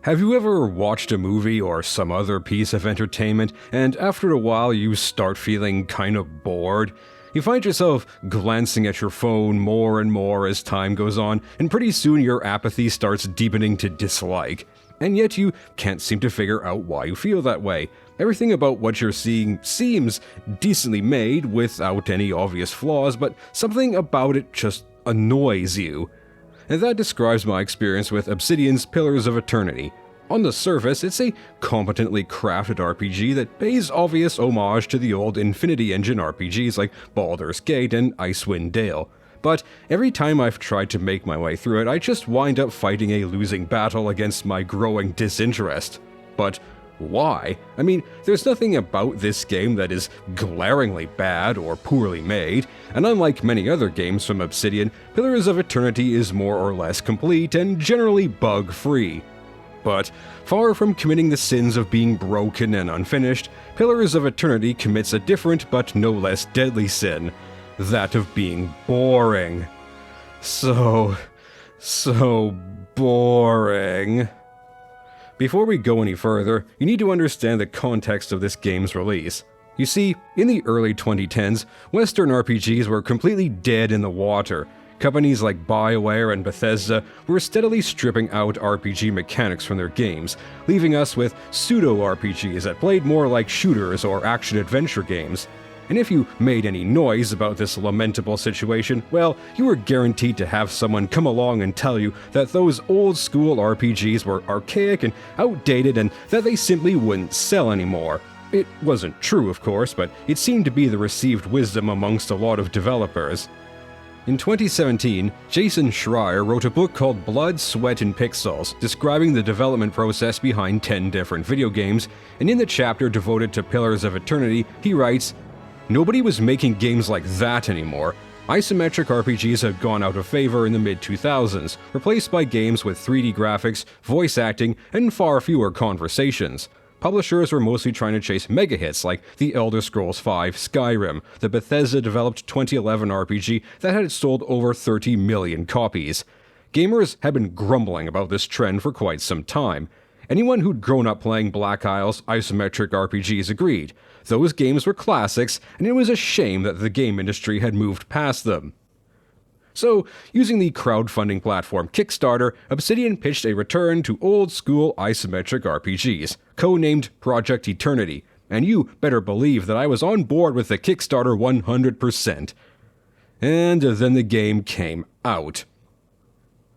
Have you ever watched a movie or some other piece of entertainment, and after a while you start feeling kind of bored? You find yourself glancing at your phone more and more as time goes on, and pretty soon your apathy starts deepening to dislike. And yet you can't seem to figure out why you feel that way. Everything about what you're seeing seems decently made without any obvious flaws, but something about it just annoys you. And that describes my experience with Obsidian's Pillars of Eternity. On the surface, it's a competently crafted RPG that pays obvious homage to the old Infinity Engine RPGs like Baldur's Gate and Icewind Dale. But every time I've tried to make my way through it, I just wind up fighting a losing battle against my growing disinterest. But why? I mean, there's nothing about this game that is glaringly bad or poorly made, and unlike many other games from Obsidian, Pillars of Eternity is more or less complete and generally bug-free. But far from committing the sins of being broken and unfinished, Pillars of Eternity commits a different but no less deadly sin, that of being boring. So boring. Before we go any further, you need to understand the context of this game's release. You see, in the early 2010s, Western RPGs were completely dead in the water. Companies like BioWare and Bethesda were steadily stripping out RPG mechanics from their games, leaving us with pseudo-RPGs that played more like shooters or action-adventure games. And if you made any noise about this lamentable situation, well, you were guaranteed to have someone come along and tell you that those old-school RPGs were archaic and outdated and that they simply wouldn't sell anymore. It wasn't true, of course, but it seemed to be the received wisdom amongst a lot of developers. In 2017, Jason Schreier wrote a book called Blood, Sweat, and Pixels, describing the development process behind 10 different video games, and in the chapter devoted to Pillars of Eternity, he writes, "Nobody was making games like that anymore. Isometric RPGs had gone out of favor in the mid-2000s, replaced by games with 3D graphics, voice acting, and far fewer conversations. Publishers were mostly trying to chase mega hits like The Elder Scrolls V Skyrim, the Bethesda-developed 2011 RPG that had sold over 30 million copies. Gamers had been grumbling about this trend for quite some time. Anyone who'd grown up playing Black Isle's isometric RPGs agreed. Those games were classics, and it was a shame that the game industry had moved past them." So, using the crowdfunding platform Kickstarter, Obsidian pitched a return to old-school isometric RPGs, codenamed Project Eternity, and you better believe that I was on board with the Kickstarter 100%. And then the game came out.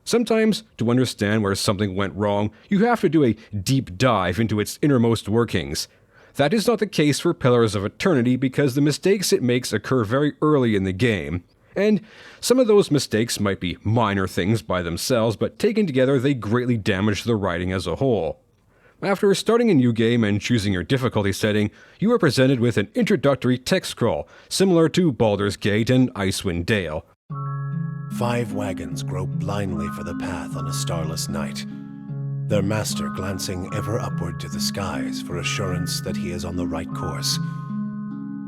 Sometimes, to understand where something went wrong, you have to do a deep dive into its innermost workings. That is not the case for Pillars of Eternity because the mistakes it makes occur very early in the game. And some of those mistakes might be minor things by themselves, but taken together they greatly damage the writing as a whole. After starting a new game and choosing your difficulty setting, you are presented with an introductory text scroll, similar to Baldur's Gate and Icewind Dale. 5 wagons grope blindly for the path on a starless night, their master glancing ever upward to the skies for assurance that he is on the right course.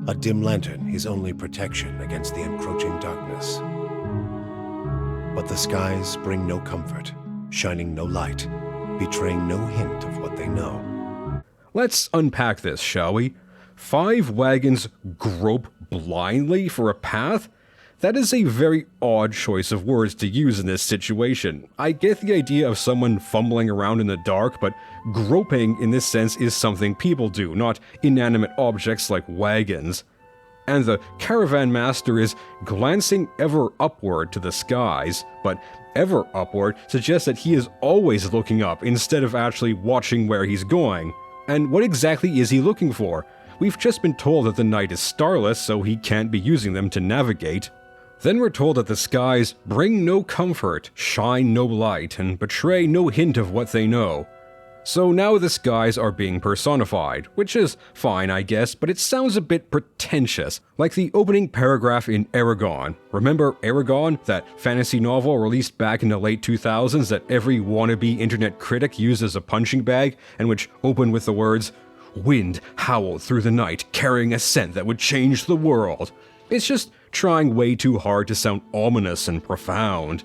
A dim lantern his only protection against the encroaching darkness. But the skies bring no comfort, shining no light, betraying no hint of what they know. Let's unpack this, shall we? 5 wagons grope blindly for a path? That is a very odd choice of words to use in this situation. I get the idea of someone fumbling around in the dark, but groping in this sense is something people do, not inanimate objects like wagons. And the caravan master is glancing ever upward to the skies, but ever upward suggests that he is always looking up instead of actually watching where he's going. And what exactly is he looking for? We've just been told that the night is starless, so he can't be using them to navigate. Then we're told that the skies bring no comfort, shine no light, and betray no hint of what they know. So now the skies are being personified, which is fine, I guess, but it sounds a bit pretentious, like the opening paragraph in Eragon. Remember Eragon, that fantasy novel released back in the late 2000s that every wannabe internet critic used as a punching bag, and which opened with the words, "Wind howled through the night, carrying a scent that would change the world." It's just trying way too hard to sound ominous and profound.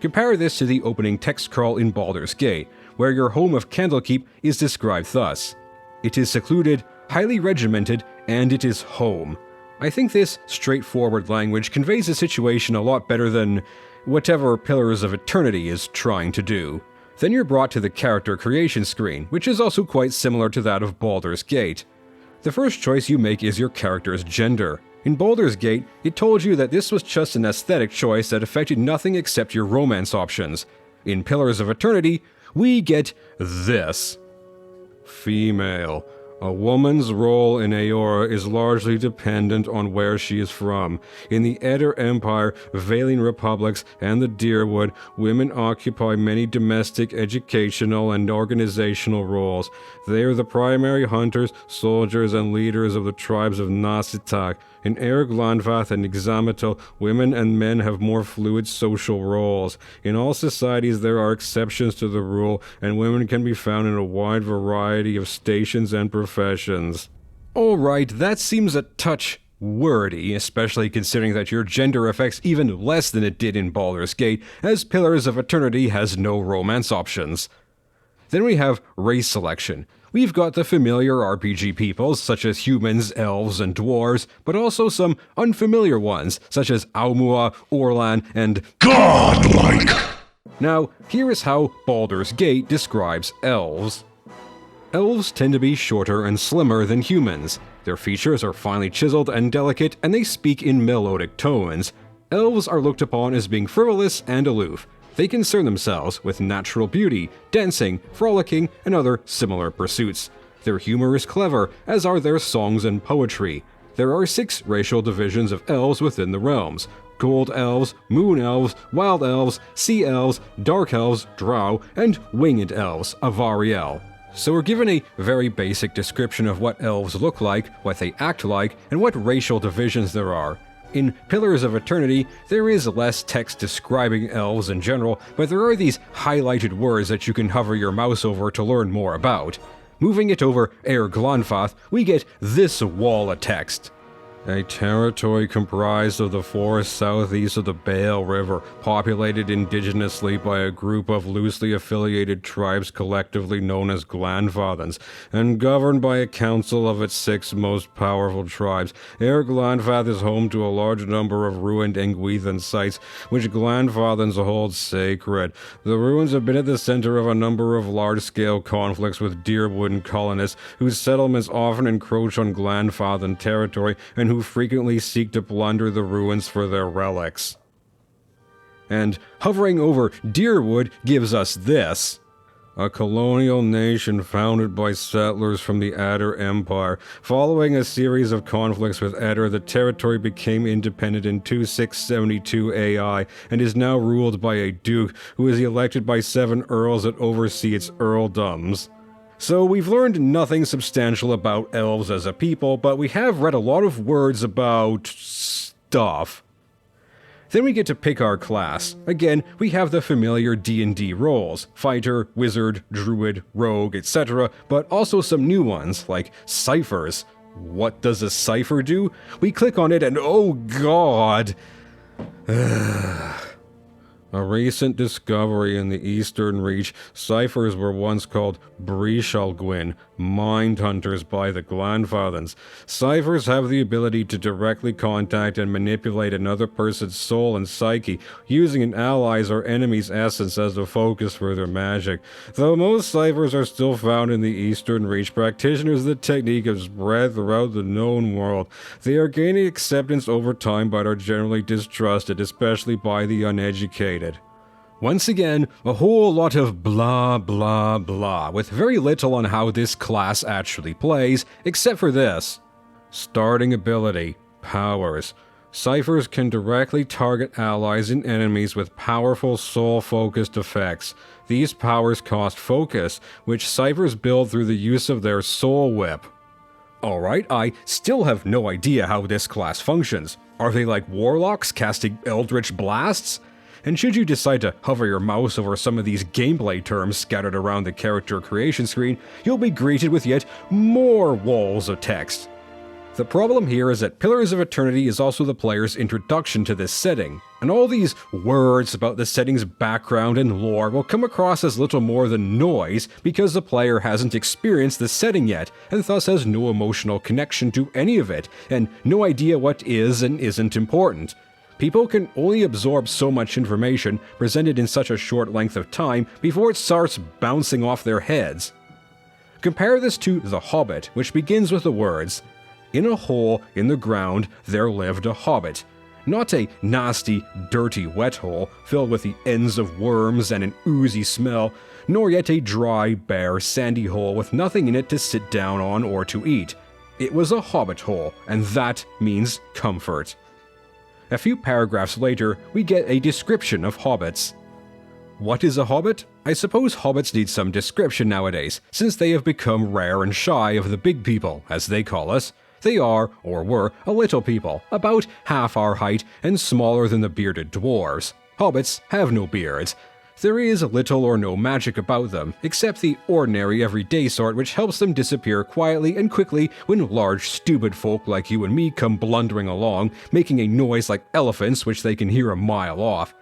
Compare this to the opening text crawl in Baldur's Gate, where your home of Candlekeep is described thus: "It is secluded, highly regimented, and it is home." I think this straightforward language conveys the situation a lot better than whatever Pillars of Eternity is trying to do. Then you're brought to the character creation screen, which is also quite similar to that of Baldur's Gate. The first choice you make is your character's gender. In Baldur's Gate, it told you that this was just an aesthetic choice that affected nothing except your romance options. In Pillars of Eternity, we get this. Female. A woman's role in Aora is largely dependent on where she is from. In the Eder Empire, Valine Republics, and the Deerwood, women occupy many domestic, educational, and organizational roles. They are the primary hunters, soldiers, and leaders of the tribes of Nasitak. In Glanvath and Ixamital, women and men have more fluid social roles. In all societies there are exceptions to the rule, and women can be found in a wide variety of stations and professions. Alright, that seems a touch wordy, especially considering that your gender affects even less than it did in Baldur's Gate, as Pillars of Eternity has no romance options. Then we have race selection. We've got the familiar RPG peoples, such as humans, elves, and dwarves, but also some unfamiliar ones, such as Aumua, Orlan, and godlike. Now, here is how Baldur's Gate describes elves. Elves tend to be shorter and slimmer than humans. Their features are finely chiseled and delicate, and they speak in melodic tones. Elves are looked upon as being frivolous and aloof. They concern themselves with natural beauty, dancing, frolicking, and other similar pursuits. Their humor is clever, as are their songs and poetry. There are 6 racial divisions of elves within the realms: Gold Elves, Moon Elves, Wild Elves, Sea Elves, Dark Elves, Drow, and Winged Elves, Avariel. So we're given a very basic description of what elves look like, what they act like, and what racial divisions there are. In Pillars of Eternity, there is less text describing elves in general, but there are these highlighted words that you can hover your mouse over to learn more about. Moving it over Glanvath, we get this wall of text. A territory comprised of the forest southeast of the Bale River, populated indigenously by a group of loosely affiliated tribes collectively known as Glanvathans, and governed by a council of its 6 most powerful tribes. Glanvath is home to a large number of ruined Engwethan sites, which Glanvathans hold sacred. The ruins have been at the center of a number of large-scale conflicts with Deerwood colonists, whose settlements often encroach on Glanvathan territory, and who frequently seek to plunder the ruins for their relics. And hovering over Deerwood gives us this. A colonial nation founded by settlers from the Eder Empire. Following a series of conflicts with Eder, the territory became independent in 2672 AI and is now ruled by a duke who is elected by 7 earls that oversee its earldoms. So we've learned nothing substantial about elves as a people, but we have read a lot of words about stuff. Then we get to pick our class. Again, we have the familiar D&D roles: fighter, wizard, druid, rogue, etc., but also some new ones, like ciphers. What does a cipher do? We click on it and oh god! A recent discovery in the Eastern Reach, ciphers were once called Brishalgwyn, mind hunters by the Glanvathans. Ciphers have the ability to directly contact and manipulate another person's soul and psyche, using an ally's or enemy's essence as the focus for their magic. Though most ciphers are still found in the Eastern Reach, practitioners of the technique have spread throughout the known world. They are gaining acceptance over time, but are generally distrusted, especially by the uneducated. Once again, a whole lot of blah blah blah, with very little on how this class actually plays, except for this. Starting ability, powers. Ciphers can directly target allies and enemies with powerful soul-focused effects. These powers cost focus, which ciphers build through the use of their soul whip. Alright, I still have no idea how this class functions. Are they like warlocks casting eldritch blasts? And should you decide to hover your mouse over some of these gameplay terms scattered around the character creation screen, you'll be greeted with yet more walls of text. The problem here is that Pillars of Eternity is also the player's introduction to this setting, and all these words about the setting's background and lore will come across as little more than noise because the player hasn't experienced the setting yet, and thus has no emotional connection to any of it, and no idea what is and isn't important. People can only absorb so much information presented in such a short length of time before it starts bouncing off their heads. Compare this to The Hobbit, which begins with the words, "In a hole in the ground there lived a hobbit." Not a nasty, dirty, wet hole filled with the ends of worms and an oozy smell, nor yet a dry, bare, sandy hole with nothing in it to sit down on or to eat. It was a hobbit hole, and that means comfort. A few paragraphs later, we get a description of hobbits. What is a hobbit? I suppose hobbits need some description nowadays, since they have become rare and shy of the big people, as they call us. They are, or were, a little people, about half our height and smaller than the bearded dwarves. Hobbits have no beards. There is little or no magic about them, except the ordinary everyday sort which helps them disappear quietly and quickly when large stupid folk like you and me come blundering along, making a noise like elephants which they can hear a mile off.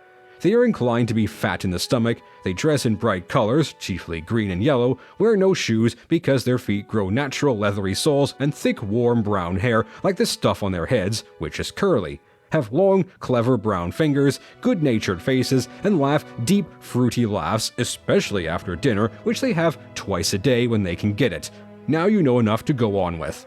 They are inclined to be fat in the stomach, they dress in bright colors, chiefly green and yellow, wear no shoes because their feet grow natural leathery soles and thick warm brown hair like the stuff on their heads, which is curly, have long, clever brown fingers, good-natured faces, and laugh deep, fruity laughs, especially after dinner, which they have twice a day when they can get it. Now you know enough to go on with.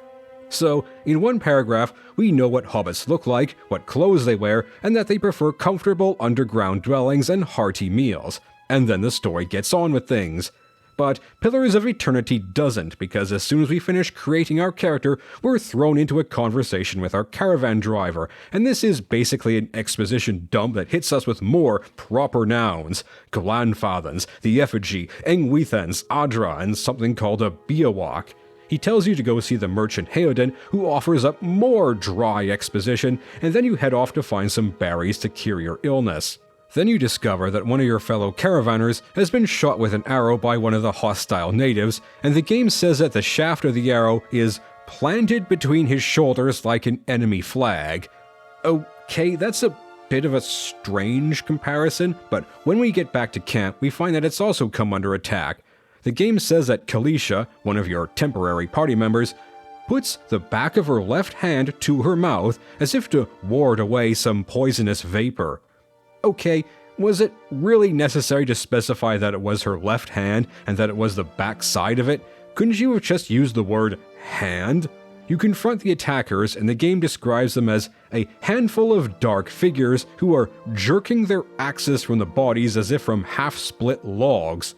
So, in one paragraph, we know what hobbits look like, what clothes they wear, and that they prefer comfortable underground dwellings and hearty meals. And then the story gets on with things. But Pillars of Eternity doesn't, because as soon as we finish creating our character, we're thrown into a conversation with our caravan driver, and this is basically an exposition dump that hits us with more proper nouns. Glanfathans, the effigy, Engwithans, Adra, and something called a Beowulf. He tells you to go see the merchant Heoden, who offers up more dry exposition, and then you head off to find some berries to cure your illness. Then you discover that one of your fellow caravanners has been shot with an arrow by one of the hostile natives, and the game says that the shaft of the arrow is planted between his shoulders like an enemy flag. Okay, that's a bit of a strange comparison, but when we get back to camp, we find that it's also come under attack. The game says that Kalisha, one of your temporary party members, puts the back of her left hand to her mouth as if to ward away some poisonous vapor. Okay, was it really necessary to specify that it was her left hand and that it was the back side of it? Couldn't you have just used the word hand? You confront the attackers and the game describes them as a handful of dark figures who are jerking their axes from the bodies as if from half-split logs.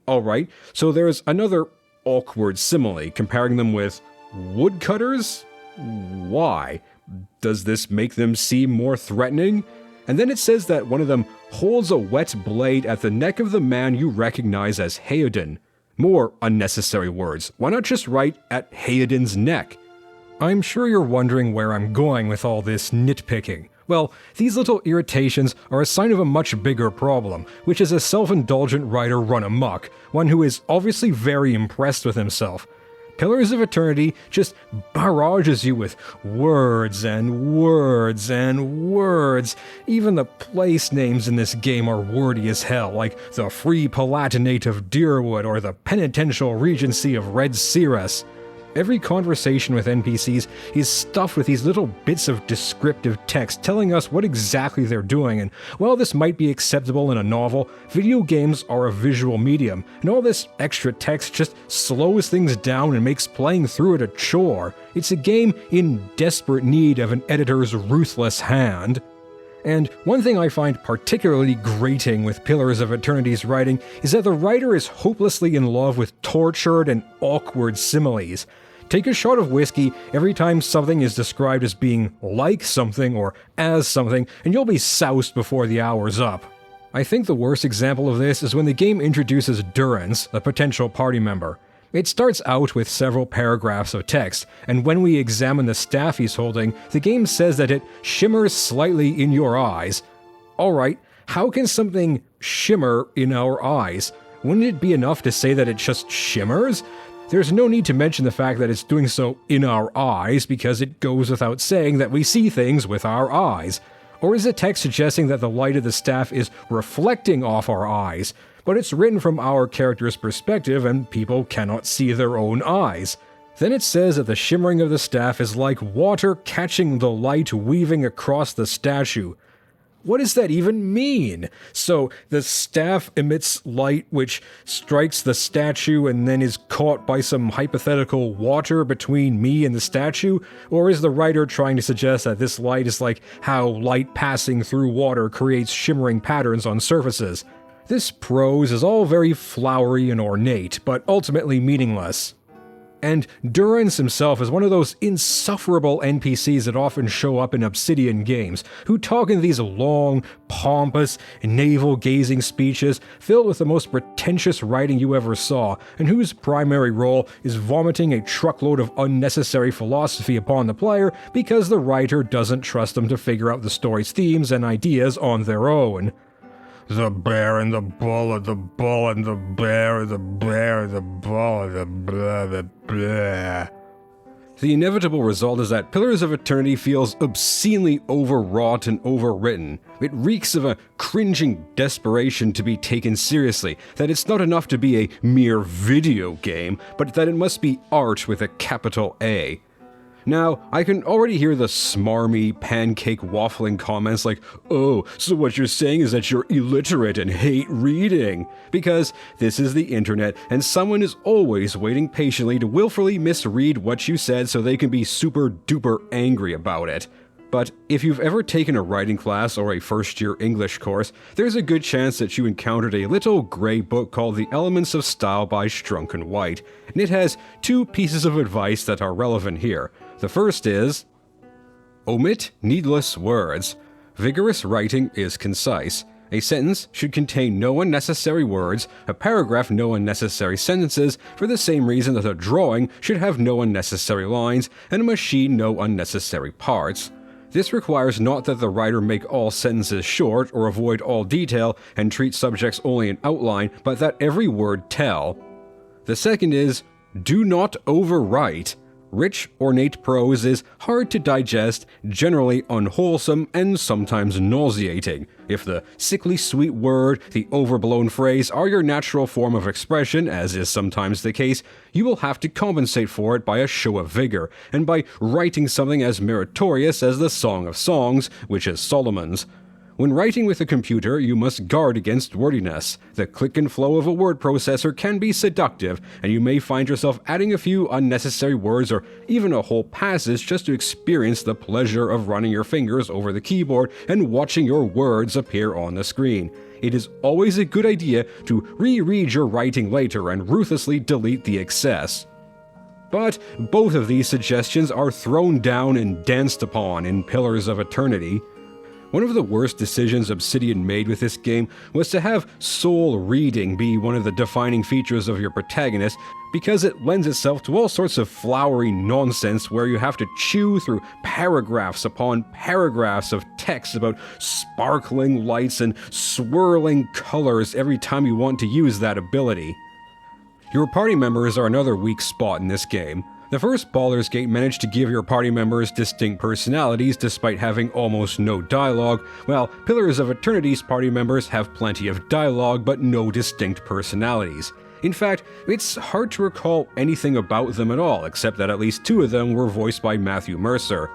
Alright, so there's another awkward simile comparing them with woodcutters? Why? Does this make them seem more threatening? And then it says that one of them holds a wet blade at the neck of the man you recognize as Heoden. More unnecessary words. Why not just write at Heoden's neck? I'm sure you're wondering where I'm going with all this nitpicking. Well, these little irritations are a sign of a much bigger problem, which is a self-indulgent writer run amok, one who is obviously very impressed with himself. Pillars of Eternity just barrages you with words and words and words. Even the place names in this game are wordy as hell, like the Free Palatinate of Deerwood or the Penitential Regency of Red Cirrus. Every conversation with NPCs is stuffed with these little bits of descriptive text telling us what exactly they're doing, and while this might be acceptable in a novel, video games are a visual medium, and all this extra text just slows things down and makes playing through it a chore. It's a game in desperate need of an editor's ruthless hand. And one thing I find particularly grating with Pillars of Eternity's writing is that the writer is hopelessly in love with tortured and awkward similes. Take a shot of whiskey every time something is described as being like something or as something, and you'll be soused before the hour's up. I think the worst example of this is when the game introduces Durance, a potential party member. It starts out with several paragraphs of text, and when we examine the staff he's holding, the game says that it shimmers slightly in your eyes. Alright, how can something shimmer in our eyes? Wouldn't it be enough to say that it just shimmers? There's no need to mention the fact that it's doing so in our eyes, because it goes without saying that we see things with our eyes. Or is the text suggesting that the light of the staff is reflecting off our eyes, but it's written from our character's perspective and people cannot see their own eyes? Then it says that the shimmering of the staff is like water catching the light weaving across the statue. What does that even mean? So the staff emits light which strikes the statue and then is caught by some hypothetical water between me and the statue? Or is the writer trying to suggest that this light is like how light passing through water creates shimmering patterns on surfaces? This prose is all very flowery and ornate, but ultimately meaningless. And Durrance himself is one of those insufferable NPCs that often show up in Obsidian games, who talk in these long, pompous, navel-gazing speeches filled with the most pretentious writing you ever saw, and whose primary role is vomiting a truckload of unnecessary philosophy upon the player because the writer doesn't trust them to figure out the story's themes and ideas on their own. The bear and the bull and the bull and the bear and the bear and the bull and the blah blah blah. The inevitable result is that Pillars of Eternity feels obscenely overwrought and overwritten. It reeks of a cringing desperation to be taken seriously, that it's not enough to be a mere video game, but that it must be art with a capital A. Now, I can already hear the smarmy, pancake waffling comments like, "Oh, so what you're saying is that you're illiterate and hate reading." Because this is the internet, and someone is always waiting patiently to willfully misread what you said so they can be super duper angry about it. But if you've ever taken a writing class or a first-year English course, there's a good chance that you encountered a little grey book called The Elements of Style by Strunk and White, and it has two pieces of advice that are relevant here. The first is, omit needless words. Vigorous writing is concise. A sentence should contain no unnecessary words, a paragraph no unnecessary sentences, for the same reason that a drawing should have no unnecessary lines, and a machine no unnecessary parts. This requires not that the writer make all sentences short or avoid all detail and treat subjects only in outline, but that every word tell. The second is, do not overwrite. Rich, ornate prose is hard to digest, generally unwholesome, and sometimes nauseating. If the sickly sweet word, the overblown phrase are your natural form of expression, as is sometimes the case, you will have to compensate for it by a show of vigor, and by writing something as meritorious as the Song of Songs, which is Solomon's. When writing with a computer, you must guard against wordiness. The click and flow of a word processor can be seductive, and you may find yourself adding a few unnecessary words or even a whole passage just to experience the pleasure of running your fingers over the keyboard and watching your words appear on the screen. It is always a good idea to reread your writing later and ruthlessly delete the excess. But both of these suggestions are thrown down and danced upon in Pillars of Eternity. One of the worst decisions Obsidian made with this game was to have soul reading be one of the defining features of your protagonist, because it lends itself to all sorts of flowery nonsense where you have to chew through paragraphs upon paragraphs of text about sparkling lights and swirling colors every time you want to use that ability. Your party members are another weak spot in this game. The first Baldur's Gate managed to give your party members distinct personalities despite having almost no dialogue, while Pillars of Eternity's party members have plenty of dialogue but no distinct personalities. In fact, it's hard to recall anything about them at all, except that at least two of them were voiced by Matthew Mercer.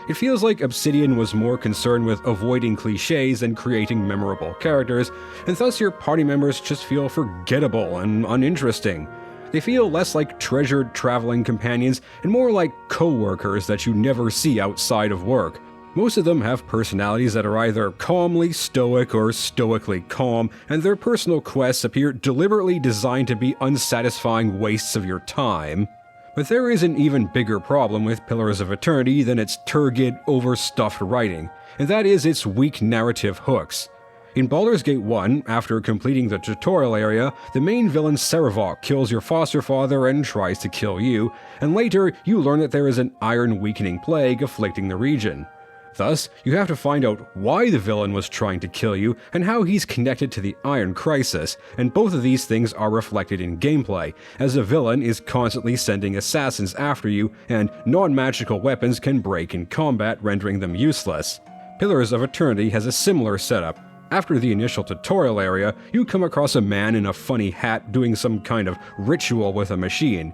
It feels like Obsidian was more concerned with avoiding cliches than creating memorable characters, and thus your party members just feel forgettable and uninteresting. They feel less like treasured traveling companions and more like co-workers that you never see outside of work. Most of them have personalities that are either calmly stoic or stoically calm, and their personal quests appear deliberately designed to be unsatisfying wastes of your time. But there is an even bigger problem with Pillars of Eternity than its turgid, overstuffed writing, and that is its weak narrative hooks. In Baldur's Gate 1, after completing the tutorial area, the main villain Sarevok kills your foster father and tries to kill you, and later you learn that there is an iron weakening plague afflicting the region. Thus, you have to find out why the villain was trying to kill you and how he's connected to the Iron Crisis, and both of these things are reflected in gameplay, as the villain is constantly sending assassins after you, and non-magical weapons can break in combat, rendering them useless. Pillars of Eternity has a similar setup. After the initial tutorial area, you come across a man in a funny hat doing some kind of ritual with a machine.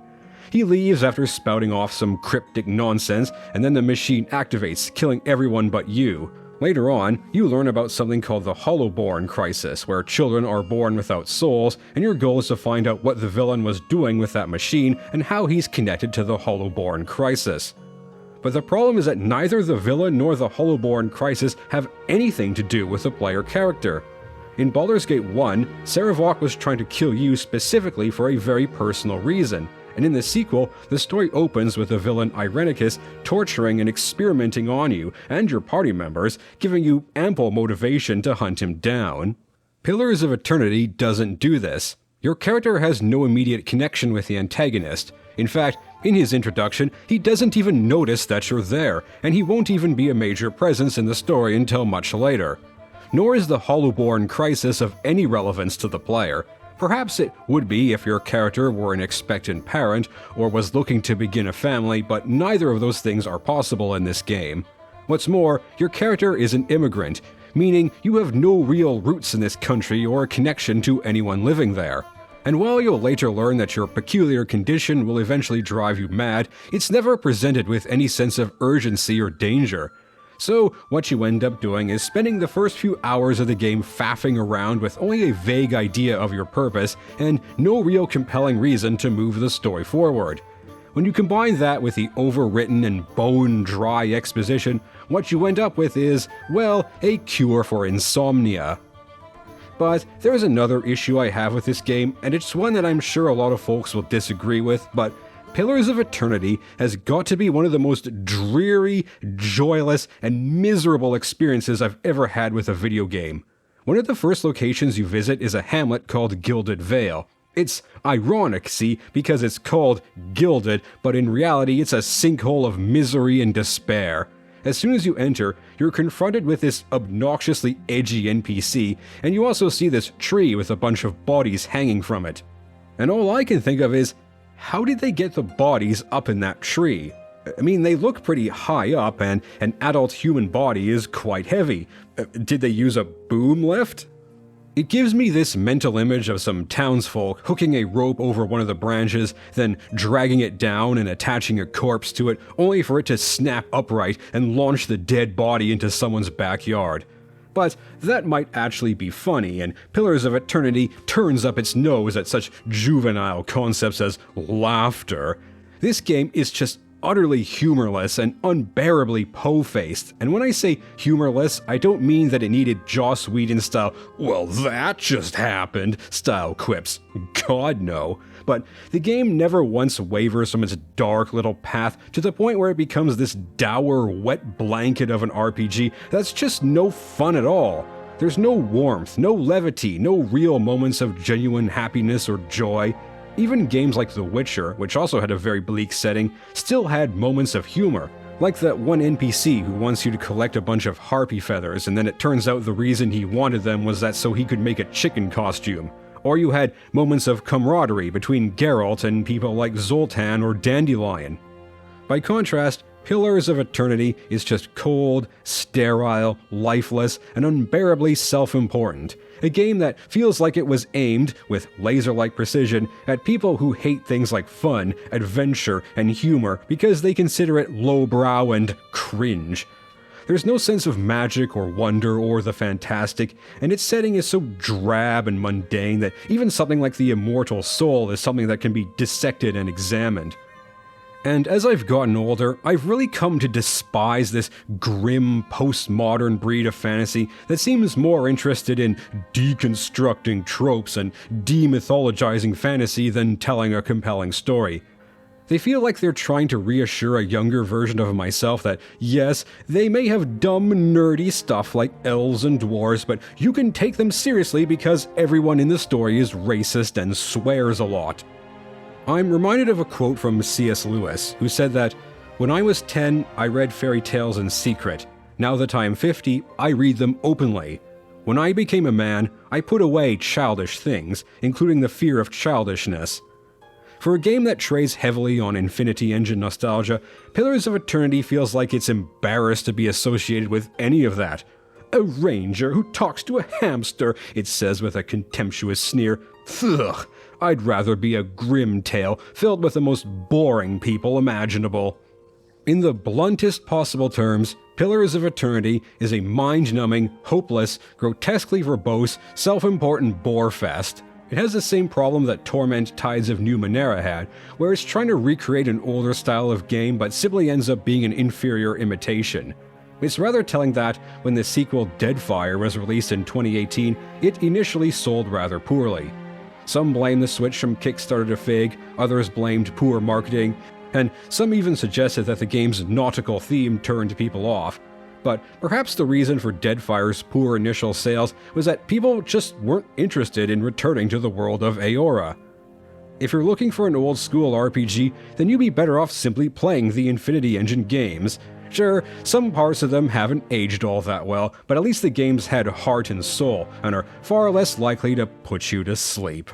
He leaves after spouting off some cryptic nonsense, and then the machine activates, killing everyone but you. Later on, you learn about something called the Hollowborn Crisis, where children are born without souls, and your goal is to find out what the villain was doing with that machine and how he's connected to the Hollowborn Crisis. But the problem is that neither the villain nor the Hollowborn Crisis have anything to do with the player character. In Baldur's Gate 1, Sarevok was trying to kill you specifically for a very personal reason, and in the sequel, the story opens with the villain Irenicus torturing and experimenting on you and your party members, giving you ample motivation to hunt him down. Pillars of Eternity doesn't do this. Your character has no immediate connection with the antagonist. In fact, in his introduction, he doesn't even notice that you're there, and he won't even be a major presence in the story until much later. Nor is the Hollowborn Crisis of any relevance to the player. Perhaps it would be if your character were an expectant parent or was looking to begin a family, but neither of those things are possible in this game. What's more, your character is an immigrant, meaning you have no real roots in this country or a connection to anyone living there. And while you'll later learn that your peculiar condition will eventually drive you mad, it's never presented with any sense of urgency or danger. So, what you end up doing is spending the first few hours of the game faffing around with only a vague idea of your purpose and no real compelling reason to move the story forward. When you combine that with the overwritten and bone-dry exposition, what you end up with is, well, a cure for insomnia. But there's another issue I have with this game, and it's one that I'm sure a lot of folks will disagree with, but Pillars of Eternity has got to be one of the most dreary, joyless, and miserable experiences I've ever had with a video game. One of the first locations you visit is a hamlet called Gilded Vale. It's ironic, see, because it's called Gilded, but in reality it's a sinkhole of misery and despair. As soon as you enter, you're confronted with this obnoxiously edgy NPC, and you also see this tree with a bunch of bodies hanging from it. And all I can think of is, how did they get the bodies up in that tree? I mean, they look pretty high up, and an adult human body is quite heavy. Did they use a boom lift? It gives me this mental image of some townsfolk hooking a rope over one of the branches, then dragging it down and attaching a corpse to it, only for it to snap upright and launch the dead body into someone's backyard. But that might actually be funny, and Pillars of Eternity turns up its nose at such juvenile concepts as laughter. This game is just utterly humorless and unbearably po-faced, and when I say humorless, I don't mean that it needed Joss Whedon-style, "well, that just happened" style quips. God, no. But the game never once wavers from its dark little path to the point where it becomes this dour, wet blanket of an RPG that's just no fun at all. There's no warmth, no levity, no real moments of genuine happiness or joy. Even games like The Witcher, which also had a very bleak setting, still had moments of humor. Like that one NPC who wants you to collect a bunch of harpy feathers, and then it turns out the reason he wanted them was that so he could make a chicken costume. Or you had moments of camaraderie between Geralt and people like Zoltan or Dandelion. By contrast, Pillars of Eternity is just cold, sterile, lifeless, and unbearably self-important. A game that feels like it was aimed, with laser-like precision, at people who hate things like fun, adventure, and humor because they consider it lowbrow and cringe. There's no sense of magic or wonder or the fantastic, and its setting is so drab and mundane that even something like the immortal soul is something that can be dissected and examined. And as I've gotten older, I've really come to despise this grim, postmodern breed of fantasy that seems more interested in deconstructing tropes and demythologizing fantasy than telling a compelling story. They feel like they're trying to reassure a younger version of myself that, yes, they may have dumb, nerdy stuff like elves and dwarves, but you can take them seriously because everyone in the story is racist and swears a lot. I'm reminded of a quote from C.S. Lewis, who said that, "When I was 10, I read fairy tales in secret. Now that I am 50, I read them openly. When I became a man, I put away childish things, including the fear of childishness. For a game that trades heavily on Infinity Engine nostalgia, Pillars of Eternity feels like it's embarrassed to be associated with any of that. A ranger who talks to a hamster, it says with a contemptuous sneer. Ugh, I'd rather be a grim tale filled with the most boring people imaginable. In the bluntest possible terms, Pillars of Eternity is a mind-numbing, hopeless, grotesquely verbose, self-important bore fest. It has the same problem that Torment Tides of Numenera had, where it's trying to recreate an older style of game but simply ends up being an inferior imitation. It's rather telling that, when the sequel Deadfire was released in 2018, it initially sold rather poorly. Some blame the switch from Kickstarter to Fig, others blamed poor marketing, and some even suggested that the game's nautical theme turned people off. But perhaps the reason for Deadfire's poor initial sales was that people just weren't interested in returning to the world of Aora. If you're looking for an old-school RPG, then you'd be better off simply playing the Infinity Engine games. Sure, some parts of them haven't aged all that well, but at least the games had heart and soul, and are far less likely to put you to sleep.